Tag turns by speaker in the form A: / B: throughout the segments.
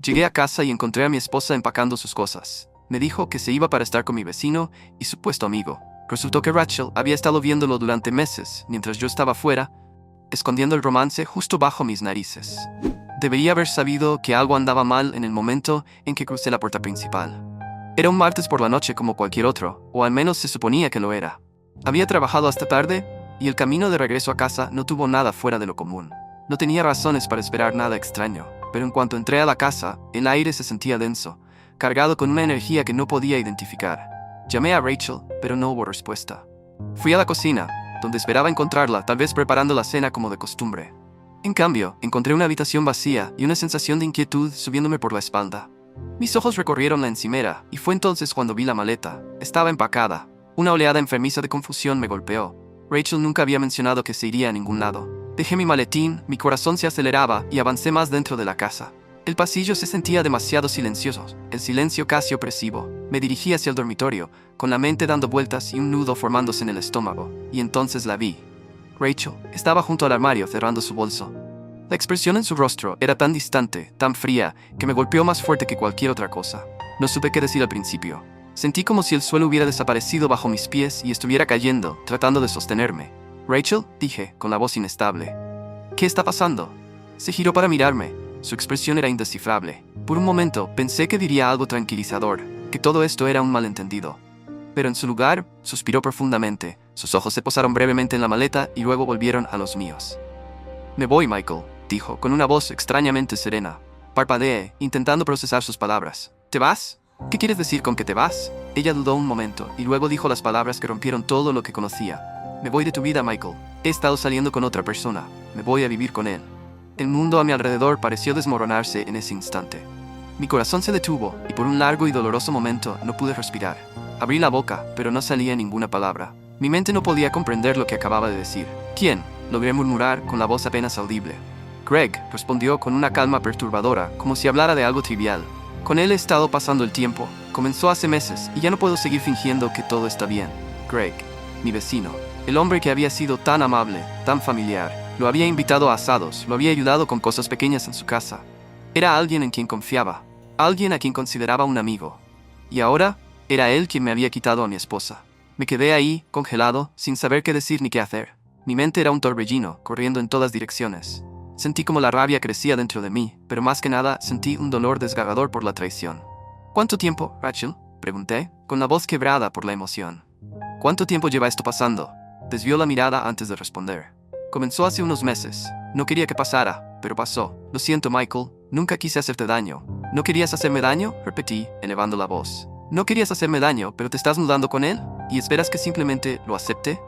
A: Llegué a casa y encontré a mi esposa empacando sus cosas. Me dijo que se iba para estar con mi vecino y supuesto amigo. Resultó que Rachel había estado viéndolo durante meses, mientras yo estaba fuera, escondiendo el romance justo bajo mis narices. Debería haber sabido que algo andaba mal en el momento en que crucé la puerta principal. Era un martes por la noche como cualquier otro, o al menos se suponía que lo era. Había trabajado hasta tarde, y el camino de regreso a casa no tuvo nada fuera de lo común. No tenía razones para esperar nada extraño, pero en cuanto entré a la casa, el aire se sentía denso, cargado con una energía que no podía identificar. Llamé a Rachel, pero no hubo respuesta. Fui a la cocina, donde esperaba encontrarla, tal vez preparando la cena como de costumbre. En cambio, encontré una habitación vacía y una sensación de inquietud subiéndome por la espalda. Mis ojos recorrieron la encimera, y fue entonces cuando vi la maleta. Estaba empacada. Una oleada enfermiza de confusión me golpeó. Rachel nunca había mencionado que se iría a ningún lado. Dejé mi maletín, mi corazón se aceleraba y avancé más dentro de la casa. El pasillo se sentía demasiado silencioso, el silencio casi opresivo. Me dirigí hacia el dormitorio, con la mente dando vueltas y un nudo formándose en el estómago, y entonces la vi. Rachel estaba junto al armario cerrando su bolso. La expresión en su rostro era tan distante, tan fría, que me golpeó más fuerte que cualquier otra cosa. No supe qué decir al principio. Sentí como si el suelo hubiera desaparecido bajo mis pies y estuviera cayendo, tratando de sostenerme. «Rachel», dije, con la voz inestable. «¿Qué está pasando?» Se giró para mirarme. Su expresión era indescifrable. Por un momento pensé que diría algo tranquilizador, que todo esto era un malentendido. Pero en su lugar, suspiró profundamente. Sus ojos se posaron brevemente en la maleta y luego volvieron a los míos. «Me voy, Michael», dijo, con una voz extrañamente serena. Parpadeé, intentando procesar sus palabras. «¿Te vas? ¿Qué quieres decir con que te vas?» Ella dudó un momento, y luego dijo las palabras que rompieron todo lo que conocía. «Me voy de tu vida, Michael. He estado saliendo con otra persona. Me voy a vivir con él». El mundo a mi alrededor pareció desmoronarse en ese instante. Mi corazón se detuvo, y por un largo y doloroso momento no pude respirar. Abrí la boca, pero no salía ninguna palabra. Mi mente no podía comprender lo que acababa de decir. «¿Quién?», logré murmurar con la voz apenas audible. «Greg», respondió con una calma perturbadora, como si hablara de algo trivial. «Con él he estado pasando el tiempo. Comenzó hace meses, y ya no puedo seguir fingiendo que todo está bien». Greg, mi vecino, el hombre que había sido tan amable, tan familiar, lo había invitado a asados, lo había ayudado con cosas pequeñas en su casa. Era alguien en quien confiaba, alguien a quien consideraba un amigo. Y ahora, era él quien me había quitado a mi esposa. Me quedé ahí, congelado, sin saber qué decir ni qué hacer. Mi mente era un torbellino, corriendo en todas direcciones. Sentí como la rabia crecía dentro de mí, pero más que nada sentí un dolor desgarrador por la traición. «¿Cuánto tiempo, Rachel?», pregunté, con la voz quebrada por la emoción. «¿Cuánto tiempo lleva esto pasando?». Desvió la mirada antes de responder. «Comenzó hace unos meses. No quería que pasara, pero pasó. Lo siento, Michael. Nunca quise hacerte daño». «¿No querías hacerme daño?», repetí, elevando la voz. «No querías hacerme daño, pero te estás mudando con él, ¿y esperas que simplemente lo acepte?».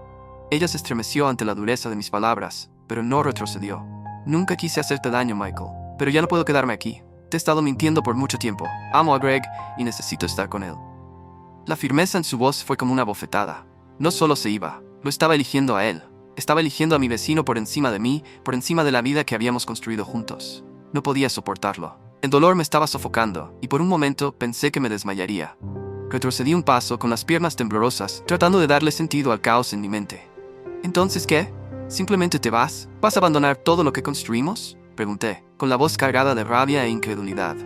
A: Ella se estremeció ante la dureza de mis palabras, pero no retrocedió. «Nunca quise hacerte daño, Michael, pero ya no puedo quedarme aquí. Te he estado mintiendo por mucho tiempo. Amo a Greg y necesito estar con él». La firmeza en su voz fue como una bofetada. No solo se iba, lo estaba eligiendo a él. Estaba eligiendo a mi vecino por encima de mí, por encima de la vida que habíamos construido juntos. No podía soportarlo. El dolor me estaba sofocando, y por un momento pensé que me desmayaría. Retrocedí un paso con las piernas temblorosas, tratando de darle sentido al caos en mi mente. «¿Entonces qué? ¿Simplemente te vas? ¿Vas a abandonar todo lo que construimos?», pregunté, con la voz cargada de rabia e incredulidad.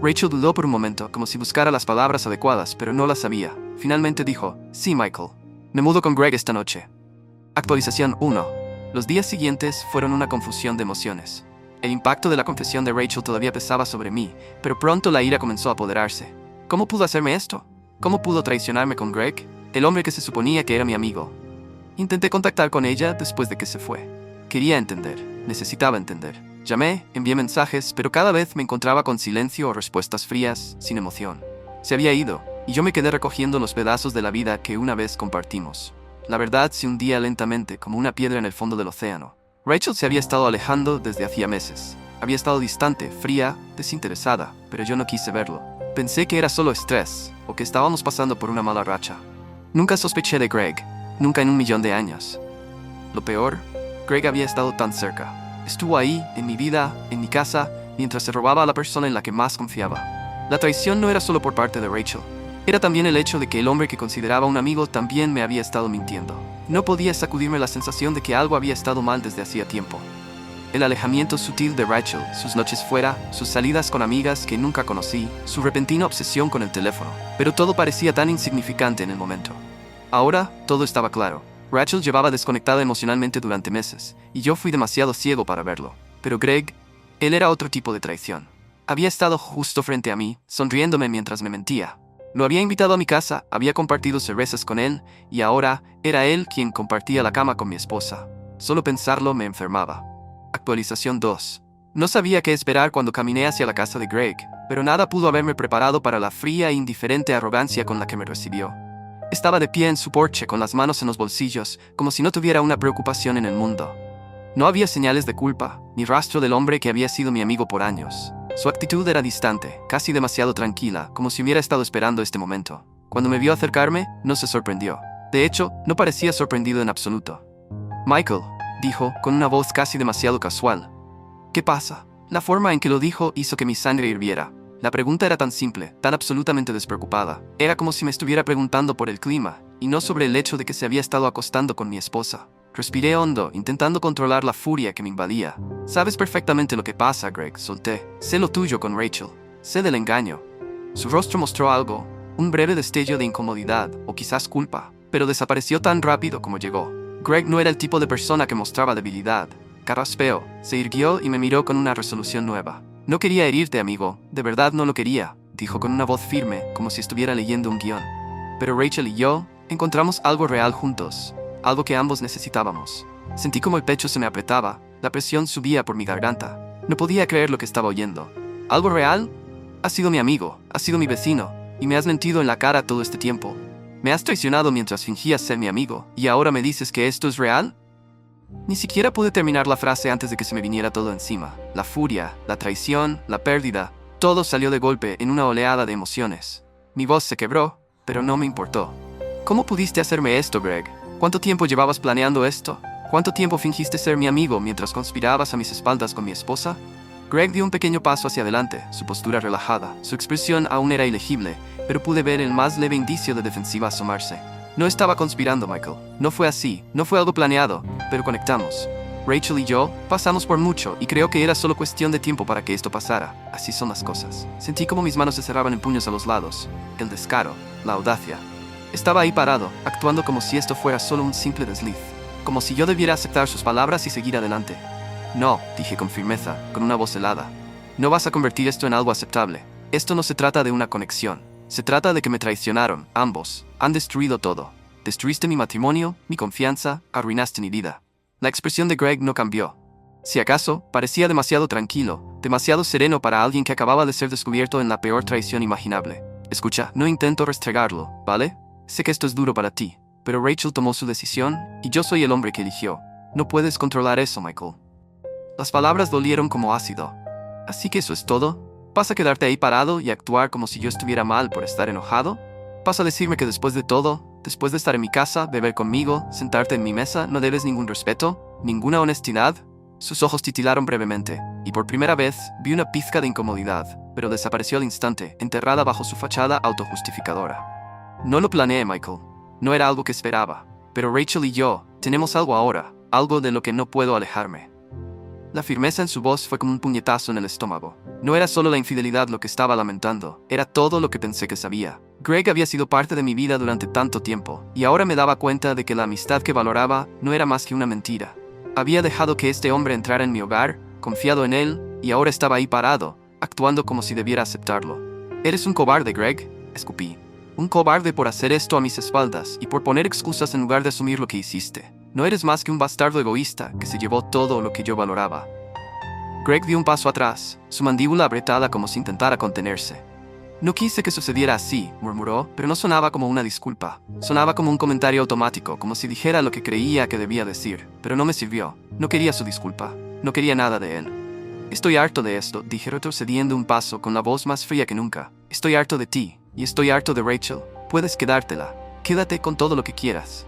A: Rachel dudó por un momento, como si buscara las palabras adecuadas, pero no las sabía. Finalmente dijo: «Sí, Michael. Me mudo con Greg esta noche». Actualización 1. Los días siguientes fueron una confusión de emociones. El impacto de la confesión de Rachel todavía pesaba sobre mí, pero pronto la ira comenzó a apoderarse. ¿Cómo pudo hacerme esto? ¿Cómo pudo traicionarme con Greg, el hombre que se suponía que era mi amigo? Intenté contactar con ella después de que se fue. Quería entender, necesitaba entender. Llamé, envié mensajes, pero cada vez me encontraba con silencio o respuestas frías, sin emoción. Se había ido, y yo me quedé recogiendo los pedazos de la vida que una vez compartimos. La verdad se hundía lentamente como una piedra en el fondo del océano. Rachel se había estado alejando desde hacía meses. Había estado distante, fría, desinteresada, pero yo no quise verlo. Pensé que era solo estrés, o que estábamos pasando por una mala racha. Nunca sospeché de Greg, nunca en 1.000.000 de años. Lo peor, Greg había estado tan cerca. Estuvo ahí, en mi vida, en mi casa, mientras se robaba a la persona en la que más confiaba. La traición no era solo por parte de Rachel. Era también el hecho de que el hombre que consideraba un amigo también me había estado mintiendo. No podía sacudirme la sensación de que algo había estado mal desde hacía tiempo. El alejamiento sutil de Rachel, sus noches fuera, sus salidas con amigas que nunca conocí, su repentina obsesión con el teléfono. Pero todo parecía tan insignificante en el momento. Ahora, todo estaba claro. Rachel llevaba desconectada emocionalmente durante meses, y yo fui demasiado ciego para verlo. Pero Greg, él era otro tipo de traición. Había estado justo frente a mí, sonriéndome mientras me mentía. Lo había invitado a mi casa, había compartido cervezas con él, y ahora era él quien compartía la cama con mi esposa. Solo pensarlo me enfermaba. Actualización 2. No sabía qué esperar cuando caminé hacia la casa de Greg, pero nada pudo haberme preparado para la fría e indiferente arrogancia con la que me recibió. Estaba de pie en su porche con las manos en los bolsillos, como si no tuviera una preocupación en el mundo. No había señales de culpa, ni rastro del hombre que había sido mi amigo por años. Su actitud era distante, casi demasiado tranquila, como si hubiera estado esperando este momento. Cuando me vio acercarme, no se sorprendió. De hecho, no parecía sorprendido en absoluto. «Michael», dijo, con una voz casi demasiado casual. «¿Qué pasa?». La forma en que lo dijo hizo que mi sangre hirviera. La pregunta era tan simple, tan absolutamente despreocupada. Era como si me estuviera preguntando por el clima, y no sobre el hecho de que se había estado acostando con mi esposa. Respiré hondo, intentando controlar la furia que me invadía. «Sabes perfectamente lo que pasa, Greg», solté. «Sé lo tuyo con Rachel. Sé del engaño». Su rostro mostró algo, un breve destello de incomodidad, o quizás culpa, pero desapareció tan rápido como llegó. Greg no era el tipo de persona que mostraba debilidad. Carraspeó, se irguió y me miró con una resolución nueva. «No quería herirte, amigo, de verdad no lo quería», dijo con una voz firme, como si estuviera leyendo un guión. «Pero Rachel y yo encontramos algo real juntos, algo que ambos necesitábamos». Sentí como el pecho se me apretaba, la presión subía por mi garganta. No podía creer lo que estaba oyendo. ¿Algo real? Has sido mi amigo, has sido mi vecino, y me has mentido en la cara todo este tiempo. Me has traicionado mientras fingías ser mi amigo, y ahora me dices que esto es real. Ni siquiera pude terminar la frase antes de que se me viniera todo encima. La furia, la traición, la pérdida, todo salió de golpe en una oleada de emociones. Mi voz se quebró, pero no me importó. ¿Cómo pudiste hacerme esto, Greg? ¿Cuánto tiempo llevabas planeando esto? ¿Cuánto tiempo fingiste ser mi amigo mientras conspirabas a mis espaldas con mi esposa? Greg dio un pequeño paso hacia adelante, su postura relajada. Su expresión aún era ilegible, pero pude ver el más leve indicio de defensiva asomarse. No estaba conspirando, Michael. No fue así, no fue algo planeado, pero conectamos. Rachel y yo pasamos por mucho y creo que era solo cuestión de tiempo para que esto pasara. Así son las cosas. Sentí como mis manos se cerraban en puños a los lados. El descaro, la audacia. Estaba ahí parado, actuando como si esto fuera solo un simple desliz. Como si yo debiera aceptar sus palabras y seguir adelante. «No», dije con firmeza, con una voz helada. «No vas a convertir esto en algo aceptable. Esto no se trata de una conexión. Se trata de que me traicionaron, ambos. Han destruido todo. Destruiste mi matrimonio, mi confianza, arruinaste mi vida». La expresión de Greg no cambió. Si acaso, parecía demasiado tranquilo, demasiado sereno para alguien que acababa de ser descubierto en la peor traición imaginable. «Escucha, no intento restregarlo, ¿vale? Sé que esto es duro para ti, pero Rachel tomó su decisión, y yo soy el hombre que eligió. No puedes controlar eso, Michael». Las palabras dolieron como ácido. «¿Así que eso es todo? ¿Vas a quedarte ahí parado y actuar como si yo estuviera mal por estar enojado? ¿Vas a decirme que después de todo, después de estar en mi casa, beber conmigo, sentarte en mi mesa, no debes ningún respeto, ninguna honestidad?» Sus ojos titilaron brevemente, y por primera vez vi una pizca de incomodidad, pero desapareció al instante, enterrada bajo su fachada autojustificadora. «No lo planeé, Michael. No era algo que esperaba. Pero Rachel y yo tenemos algo ahora, algo de lo que no puedo alejarme». La firmeza en su voz fue como un puñetazo en el estómago. No era solo la infidelidad lo que estaba lamentando, era todo lo que pensé que sabía. Greg había sido parte de mi vida durante tanto tiempo, y ahora me daba cuenta de que la amistad que valoraba no era más que una mentira. Había dejado que este hombre entrara en mi hogar, confiado en él, y ahora estaba ahí parado, actuando como si debiera aceptarlo. «Eres un cobarde, Greg», escupí. «Un cobarde por hacer esto a mis espaldas y por poner excusas en lugar de asumir lo que hiciste. No eres más que un bastardo egoísta que se llevó todo lo que yo valoraba». Greg dio un paso atrás, su mandíbula apretada como si intentara contenerse. «No quise que sucediera así», murmuró, pero no sonaba como una disculpa. Sonaba como un comentario automático, como si dijera lo que creía que debía decir, pero no me sirvió. No quería su disculpa. No quería nada de él. «Estoy harto de esto», dije retrocediendo un paso con la voz más fría que nunca. «Estoy harto de ti, y estoy harto de Rachel. Puedes quedártela. Quédate con todo lo que quieras.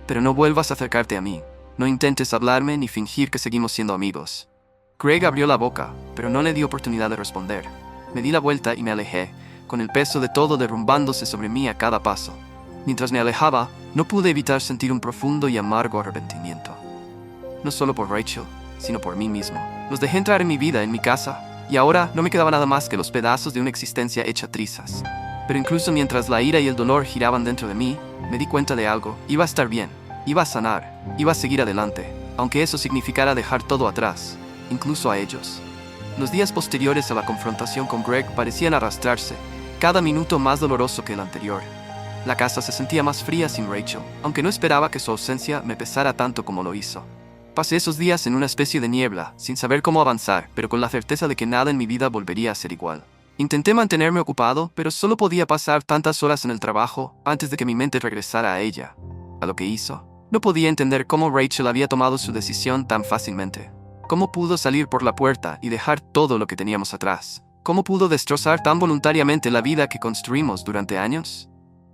A: Pero no vuelvas a acercarte a mí. No intentes hablarme ni fingir que seguimos siendo amigos». Greg abrió la boca, pero no le di oportunidad de responder. Me di la vuelta y me alejé, con el peso de todo derrumbándose sobre mí a cada paso. Mientras me alejaba, no pude evitar sentir un profundo y amargo arrepentimiento. No solo por Rachel, sino por mí mismo. Los dejé entrar en mi vida, en mi casa, y ahora no me quedaba nada más que los pedazos de una existencia hecha trizas. Pero incluso mientras la ira y el dolor giraban dentro de mí, me di cuenta de algo: iba a estar bien, iba a sanar, iba a seguir adelante, aunque eso significara dejar todo atrás, incluso a ellos. Los días posteriores a la confrontación con Greg parecían arrastrarse, cada minuto más doloroso que el anterior. La casa se sentía más fría sin Rachel, aunque no esperaba que su ausencia me pesara tanto como lo hizo. Pasé esos días en una especie de niebla, sin saber cómo avanzar, pero con la certeza de que nada en mi vida volvería a ser igual. Intenté mantenerme ocupado, pero solo podía pasar tantas horas en el trabajo antes de que mi mente regresara a ella, a lo que hizo. No podía entender cómo Rachel había tomado su decisión tan fácilmente. ¿Cómo pudo salir por la puerta y dejar todo lo que teníamos atrás? ¿Cómo pudo destrozar tan voluntariamente la vida que construimos durante años?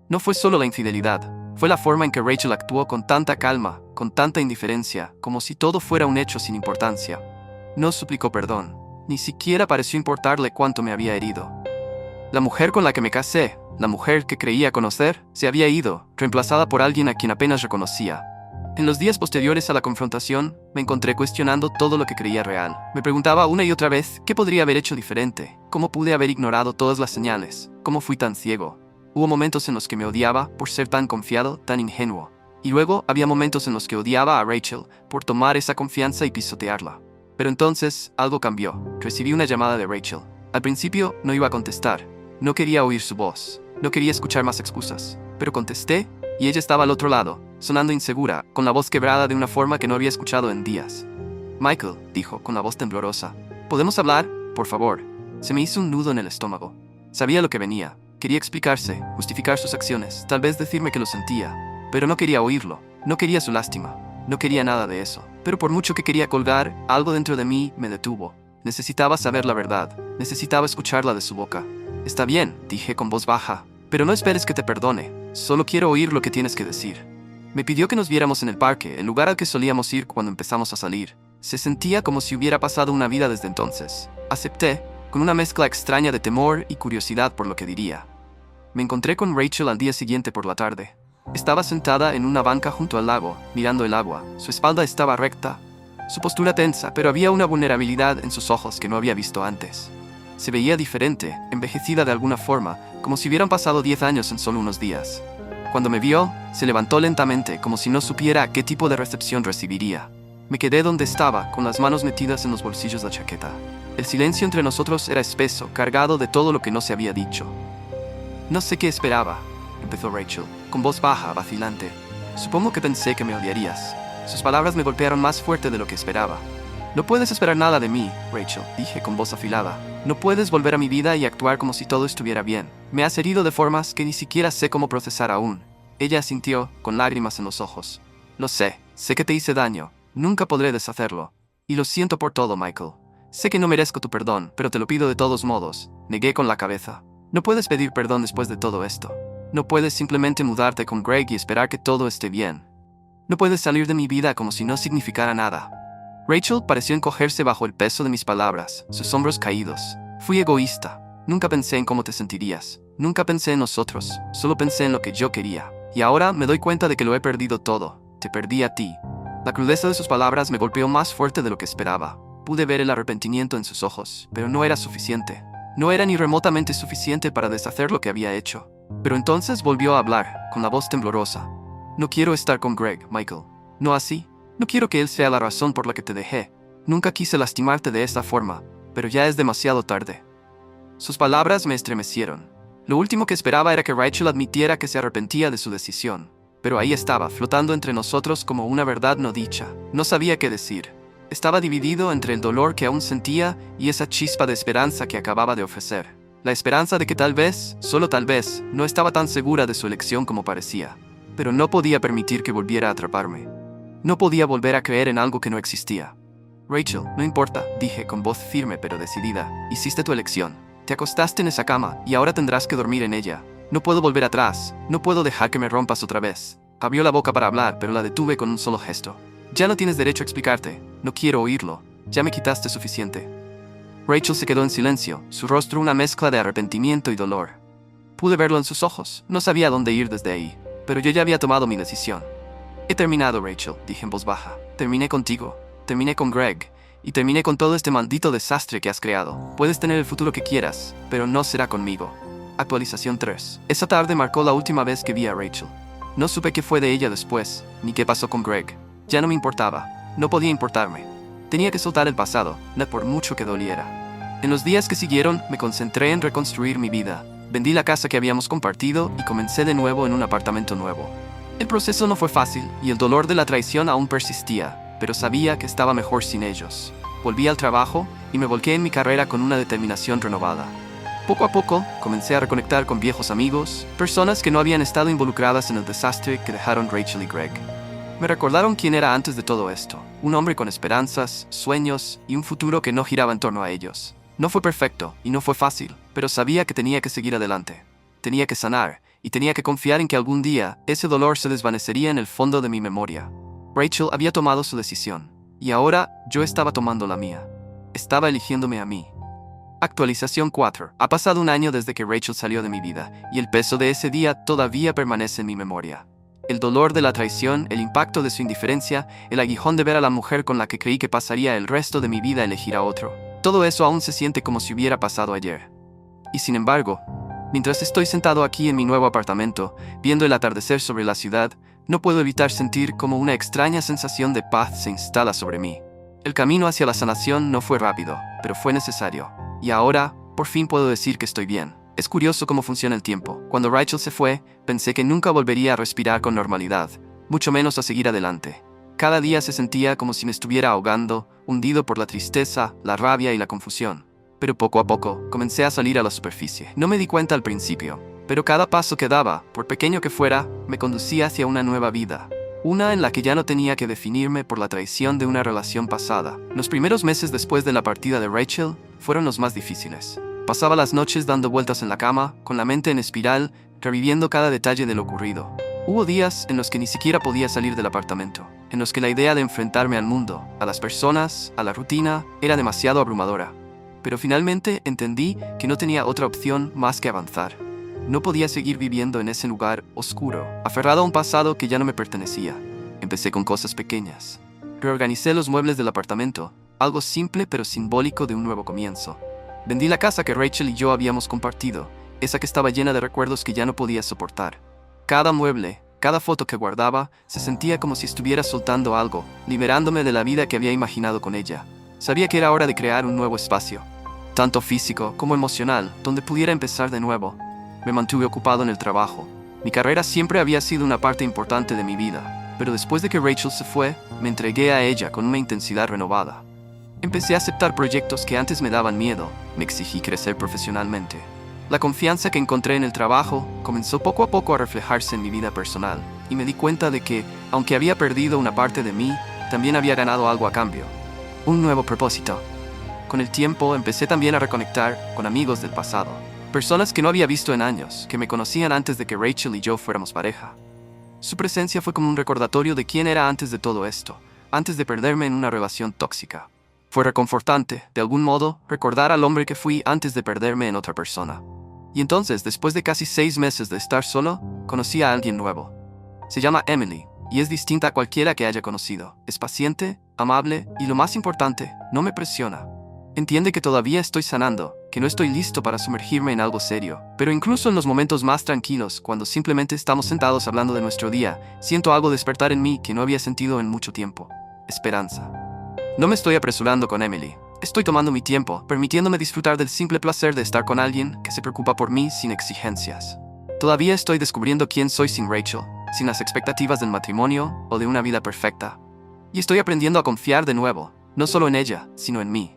A: No fue solo la infidelidad, fue la forma en que Rachel actuó con tanta calma, con tanta indiferencia, como si todo fuera un hecho sin importancia. No suplicó perdón, ni siquiera pareció importarle cuánto me había herido. La mujer con la que me casé, la mujer que creía conocer, se había ido, reemplazada por alguien a quien apenas reconocía. En los días posteriores a la confrontación, me encontré cuestionando todo lo que creía real. Me preguntaba una y otra vez qué podría haber hecho diferente, cómo pude haber ignorado todas las señales, cómo fui tan ciego. Hubo momentos en los que me odiaba por ser tan confiado, tan ingenuo. Y luego había momentos en los que odiaba a Rachel por tomar esa confianza y pisotearla. Pero entonces algo cambió. Recibí una llamada de Rachel. Al principio no iba a contestar. No quería oír su voz. No quería escuchar más excusas. Pero contesté y ella estaba al otro lado, sonando insegura, con la voz quebrada de una forma que no había escuchado en días. Michael, dijo, con la voz temblorosa. ¿Podemos hablar? Por favor. Se me hizo un nudo en el estómago. Sabía lo que venía. Quería explicarse, justificar sus acciones, tal vez decirme que lo sentía. Pero no quería oírlo. No quería su lástima. No quería nada de eso. Pero por mucho que quería colgar, algo dentro de mí me detuvo. Necesitaba saber la verdad. Necesitaba escucharla de su boca. Está bien, dije con voz baja. Pero no esperes que te perdone. Solo quiero oír lo que tienes que decir. Me pidió que nos viéramos en el parque, el lugar al que solíamos ir cuando empezamos a salir. Se sentía como si hubiera pasado una vida desde entonces. Acepté, con una mezcla extraña de temor y curiosidad por lo que diría. Me encontré con Rachel al día siguiente por la tarde. Estaba sentada en una banca junto al lago, mirando el agua. Su espalda estaba recta, su postura tensa, pero había una vulnerabilidad en sus ojos que no había visto antes. Se veía diferente, envejecida de alguna forma, como si hubieran pasado 10 años en solo unos días. Cuando me vio, se levantó lentamente, como si no supiera qué tipo de recepción recibiría. Me quedé donde estaba, con las manos metidas en los bolsillos de la chaqueta. El silencio entre nosotros era espeso, cargado de todo lo que no se había dicho. No sé qué esperaba, empezó Rachel, con voz baja, vacilante. Supongo que pensé que me odiarías. Sus palabras me golpearon más fuerte de lo que esperaba. No puedes esperar nada de mí, Rachel, dije con voz afilada. No puedes volver a mi vida y actuar como si todo estuviera bien. Me has herido de formas que ni siquiera sé cómo procesar aún. Ella asintió, con lágrimas en los ojos. Lo sé que te hice daño. Nunca podré deshacerlo. Y lo siento por todo, Michael. Sé que no merezco tu perdón, pero te lo pido de todos modos. Negué con la cabeza. No puedes pedir perdón después de todo esto. No puedes simplemente mudarte con Greg y esperar que todo esté bien. No puedes salir de mi vida como si no significara nada. Rachel pareció encogerse bajo el peso de mis palabras, sus hombros caídos. Fui egoísta. Nunca pensé en cómo te sentirías. Nunca pensé en nosotros. Solo pensé en lo que yo quería. Y ahora me doy cuenta de que lo he perdido todo. Te perdí a ti. La crudeza de sus palabras me golpeó más fuerte de lo que esperaba. Pude ver el arrepentimiento en sus ojos, pero no era suficiente. No era ni remotamente suficiente para deshacer lo que había hecho. Pero entonces volvió a hablar, con la voz temblorosa. No quiero estar con Greg, Michael. No así. No quiero que él sea la razón por la que te dejé. Nunca quise lastimarte de esta forma, pero ya es demasiado tarde. Sus palabras me estremecieron. Lo último que esperaba era que Rachel admitiera que se arrepentía de su decisión. Pero ahí estaba, flotando entre nosotros como una verdad no dicha. No sabía qué decir. Estaba dividido entre el dolor que aún sentía y esa chispa de esperanza que acababa de ofrecer. La esperanza de que tal vez, solo tal vez, no estaba tan segura de su elección como parecía. Pero no podía permitir que volviera a atraparme. No podía volver a creer en algo que no existía. Rachel, no importa, dije con voz firme pero decidida. Hiciste tu elección. Te acostaste en esa cama y ahora tendrás que dormir en ella. No puedo volver atrás. No puedo dejar que me rompas otra vez. Abrió la boca para hablar, pero la detuve con un solo gesto. Ya no tienes derecho a explicarte. No quiero oírlo. Ya me quitaste suficiente. Rachel se quedó en silencio, su rostro una mezcla de arrepentimiento y dolor. Pude verlo en sus ojos. No sabía dónde ir desde ahí, pero yo ya había tomado mi decisión. He terminado, Rachel, dije en voz baja. Terminé contigo. Terminé con Greg. Y terminé con todo este maldito desastre que has creado. Puedes tener el futuro que quieras, pero no será conmigo. Actualización 3. Esa tarde marcó la última vez que vi a Rachel. No supe qué fue de ella después, ni qué pasó con Greg. Ya no me importaba. No podía importarme. Tenía que soltar el pasado, no por mucho que doliera. En los días que siguieron, me concentré en reconstruir mi vida. Vendí la casa que habíamos compartido y comencé de nuevo en un apartamento nuevo. El proceso no fue fácil y el dolor de la traición aún persistía, pero sabía que estaba mejor sin ellos. Volví al trabajo y me volqué en mi carrera con una determinación renovada. Poco a poco, comencé a reconectar con viejos amigos, personas que no habían estado involucradas en el desastre que dejaron Rachel y Greg. Me recordaron quién era antes de todo esto, un hombre con esperanzas, sueños y un futuro que no giraba en torno a ellos. No fue perfecto y no fue fácil, pero sabía que tenía que seguir adelante. Tenía que sanar y tenía que confiar en que algún día ese dolor se desvanecería en el fondo de mi memoria. Rachel había tomado su decisión y ahora yo estaba tomando la mía. Estaba eligiéndome a mí. Actualización 4. Ha pasado un año desde que Rachel salió de mi vida y el peso de ese día todavía permanece en mi memoria. El dolor de la traición, el impacto de su indiferencia, el aguijón de ver a la mujer con la que creí que pasaría el resto de mi vida elegir a otro. Todo eso aún se siente como si hubiera pasado ayer. Y sin embargo, mientras estoy sentado aquí en mi nuevo apartamento, viendo el atardecer sobre la ciudad, no puedo evitar sentir como una extraña sensación de paz se instala sobre mí. El camino hacia la sanación no fue rápido, pero fue necesario. Y ahora, por fin puedo decir que estoy bien. Es curioso cómo funciona el tiempo. Cuando Rachel se fue, pensé que nunca volvería a respirar con normalidad, mucho menos a seguir adelante. Cada día se sentía como si me estuviera ahogando, hundido por la tristeza, la rabia y la confusión. Pero poco a poco, comencé a salir a la superficie. No me di cuenta al principio, pero cada paso que daba, por pequeño que fuera, me conducía hacia una nueva vida. Una en la que ya no tenía que definirme por la traición de una relación pasada. Los primeros meses después de la partida de Rachel fueron los más difíciles. Pasaba las noches dando vueltas en la cama, con la mente en espiral, reviviendo cada detalle de lo ocurrido. Hubo días en los que ni siquiera podía salir del apartamento, en los que la idea de enfrentarme al mundo, a las personas, a la rutina, era demasiado abrumadora. Pero finalmente entendí que no tenía otra opción más que avanzar. No podía seguir viviendo en ese lugar oscuro, aferrado a un pasado que ya no me pertenecía. Empecé con cosas pequeñas. Reorganicé los muebles del apartamento, algo simple pero simbólico de un nuevo comienzo. Vendí la casa que Rachel y yo habíamos compartido, esa que estaba llena de recuerdos que ya no podía soportar. Cada mueble, cada foto que guardaba, se sentía como si estuviera soltando algo, liberándome de la vida que había imaginado con ella. Sabía que era hora de crear un nuevo espacio, tanto físico como emocional, donde pudiera empezar de nuevo. Me mantuve ocupado en el trabajo. Mi carrera siempre había sido una parte importante de mi vida, pero después de que Rachel se fue, me entregué a ella con una intensidad renovada. Empecé a aceptar proyectos que antes me daban miedo, me exigí crecer profesionalmente. La confianza que encontré en el trabajo comenzó poco a poco a reflejarse en mi vida personal, y me di cuenta de que, aunque había perdido una parte de mí, también había ganado algo a cambio. Un nuevo propósito. Con el tiempo empecé también a reconectar con amigos del pasado. Personas que no había visto en años, que me conocían antes de que Rachel y yo fuéramos pareja. Su presencia fue como un recordatorio de quién era antes de todo esto, antes de perderme en una relación tóxica. Fue reconfortante, de algún modo, recordar al hombre que fui antes de perderme en otra persona. Y entonces, después de casi 6 meses de estar solo, conocí a alguien nuevo. Se llama Emily, y es distinta a cualquiera que haya conocido. Es paciente, amable, y lo más importante, no me presiona. Entiende que todavía estoy sanando, que no estoy listo para sumergirme en algo serio. Pero incluso en los momentos más tranquilos, cuando simplemente estamos sentados hablando de nuestro día, siento algo despertar en mí que no había sentido en mucho tiempo. Esperanza. No me estoy apresurando con Emily. Estoy tomando mi tiempo, permitiéndome disfrutar del simple placer de estar con alguien que se preocupa por mí sin exigencias. Todavía estoy descubriendo quién soy sin Rachel, sin las expectativas del matrimonio o de una vida perfecta. Y estoy aprendiendo a confiar de nuevo, no solo en ella, sino en mí.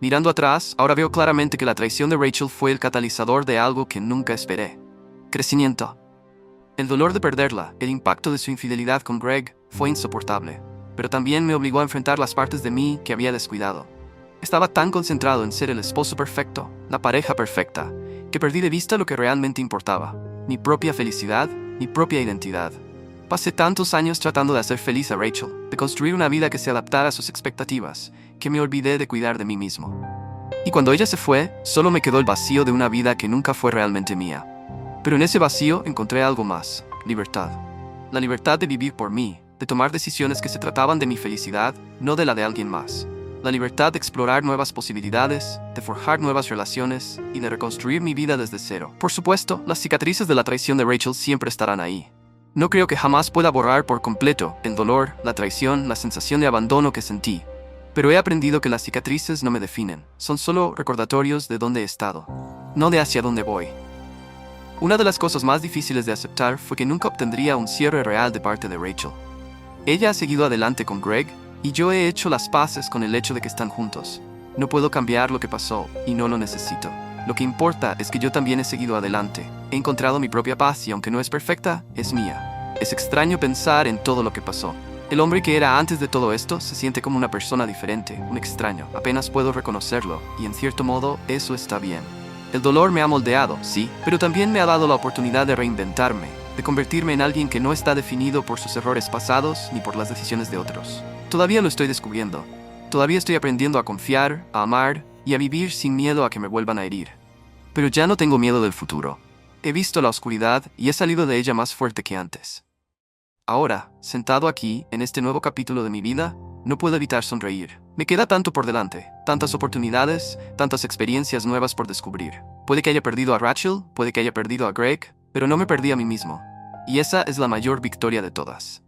A: Mirando atrás, ahora veo claramente que la traición de Rachel fue el catalizador de algo que nunca esperé. Crecimiento. El dolor de perderla, el impacto de su infidelidad con Greg, fue insoportable. Pero también me obligó a enfrentar las partes de mí que había descuidado. Estaba tan concentrado en ser el esposo perfecto, la pareja perfecta, que perdí de vista lo que realmente importaba, mi propia felicidad, mi propia identidad. Pasé tantos años tratando de hacer feliz a Rachel, de construir una vida que se adaptara a sus expectativas, que me olvidé de cuidar de mí mismo. Y cuando ella se fue, solo me quedó el vacío de una vida que nunca fue realmente mía. Pero en ese vacío encontré algo más, libertad. La libertad de vivir por mí, de tomar decisiones que se trataban de mi felicidad, no de la de alguien más. la libertad de explorar nuevas posibilidades, de forjar nuevas relaciones y de reconstruir mi vida desde cero. Por supuesto, las cicatrices de la traición de Rachel siempre estarán ahí. No creo que jamás pueda borrar por completo el dolor, la traición, la sensación de abandono que sentí. Pero he aprendido que las cicatrices no me definen, son solo recordatorios de dónde he estado, no de hacia dónde voy. Una de las cosas más difíciles de aceptar fue que nunca obtendría un cierre real de parte de Rachel. Ella ha seguido adelante con Greg, y yo he hecho las paces con el hecho de que están juntos. No puedo cambiar lo que pasó, y no lo necesito. Lo que importa es que yo también he seguido adelante. He encontrado mi propia paz y aunque no es perfecta, es mía. Es extraño pensar en todo lo que pasó. El hombre que era antes de todo esto se siente como una persona diferente, un extraño. Apenas puedo reconocerlo, y en cierto modo, eso está bien. El dolor me ha moldeado, sí, pero también me ha dado la oportunidad de reinventarme, de convertirme en alguien que no está definido por sus errores pasados ni por las decisiones de otros. Todavía lo estoy descubriendo. Todavía estoy aprendiendo a confiar, a amar y a vivir sin miedo a que me vuelvan a herir. Pero ya no tengo miedo del futuro. He visto la oscuridad y he salido de ella más fuerte que antes. Ahora, sentado aquí, en este nuevo capítulo de mi vida, no puedo evitar sonreír. Me queda tanto por delante, tantas oportunidades, tantas experiencias nuevas por descubrir. Puede que haya perdido a Rachel, puede que haya perdido a Greg, pero no me perdí a mí mismo. Y esa es la mayor victoria de todas.